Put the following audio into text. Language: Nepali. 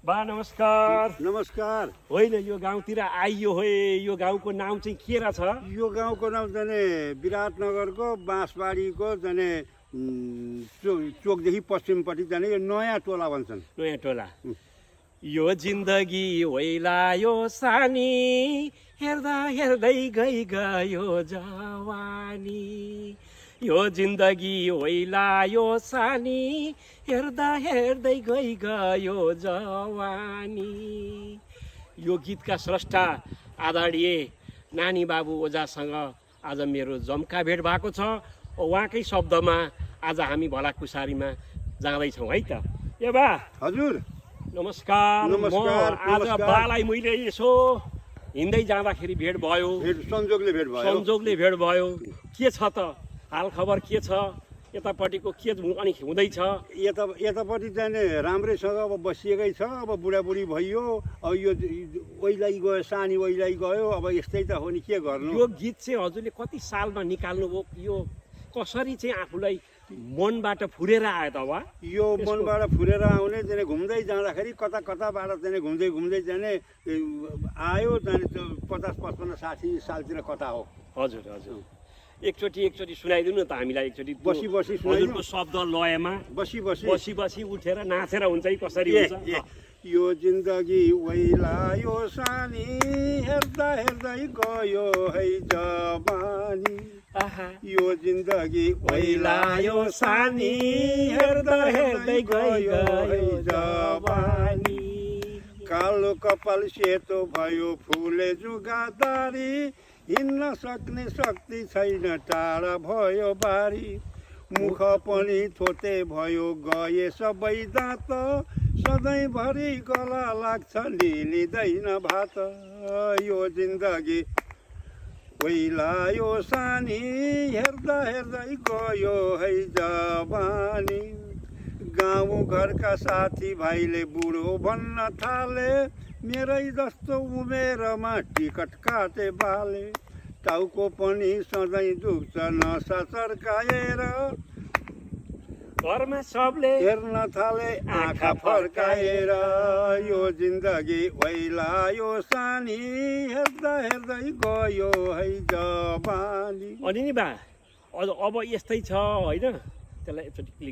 बा नमस्कार। नमस्कार। होइन यो गाउँतिर आइयो हो, यो गाउँको नाम चाहिँ के रहेछ? यो गाउँको नाम चाहिँ विराटनगरको बाँसबारीको चाहिँ चोकदेखि पश्चिमपट्टि जाने यो नयाँ टोला भन्छन्। नयाँ टोला। यो जिन्दगी ओइलायो सानी, हेर्दा हेर्दै गयो जवानी। यो जिन्दगी ओइलायो सानी, हेर्दा हेर्दै गयो जवानी। यो गीतका स्रष्टा आदरणीय नानी बाबु ओझासँग आज मेरो जम्का भेट भएको छ। उहाँकै शब्दमा आज हामी भलाकुसारीमा जाँदैछौँ है त। ए बा हजुर नमस्कार। नमस्कार, आज नमस्कार। बालाई मैले यसो हिँड्दै जाँदाखेरि भेट भयो। संजोगले भेट भयो। संजोगले भेट भयो। के छ त हाल खबर के छ? यतापट्टिको के अनि हुँदैछ? यतापट्टि चाहिँ राम्रैसँग अब बसिएकै छ। अब बुढाबुढी भइयो, अब यो ओइलाई गयो, सानी ओइलाई गयो, अब यस्तै त हो नि, के गर्नु। यो गीत चाहिँ हजुरले कति सालमा निकाल्नुभयो? यो कसरी चाहिँ आफूलाई मनबाट फुरेर आयो त बा? यो मनबाट फुरेर आउने चाहिँ घुम्दै जाँदाखेरि कता कताबाट चाहिँ घुम्दै जाने आयो जाने 50, 55, 60 सालतिर कता हो। हजुर हजुर, एकचोटि सुनाइदिनु न त हामीलाई। एकचोटि बसी हजुरको शब्द लयमा बसी उठेर नाचेर हुन्छ कि कसरी हुन्छ? यो जिन्दगी ओइलायो सानी, हेर्दा हेर्दै गयो है जवानी। यो जिन्दगी ओइलायो सानी, हेर्दा हेर्दै गयो है जवानी। कालो कपाल सेतो भयो, फुले जुगादारी, हिँड्न सक्ने शक्ति छैन, टाढा भयो बारी। मुख पनि थोते भयो, गए सबै दाँत, सधैँभरि गला लाग्छ, निलिँदैन भात। यो जिन्दगी ओइलायो सानी, हेर्दा हेर्दै गयो है जवानी। गाउँ घरका साथी भाइले बुढो भन्न थाले, मेरै जस्तो उमेरमा टिकट काटे बाले। टाउको पनि सधैँ दुख्छ नसा चर्काएर, घरमा सबले हेर्न थाले आँखा फर्काएर। यो जिन्दगी ओइलायो सानी, हेर्दा हेर्दै गयो है जवानी। अनि नि बा अब यस्तै छ होइन? त्यसलाई एकचोटि क्लिक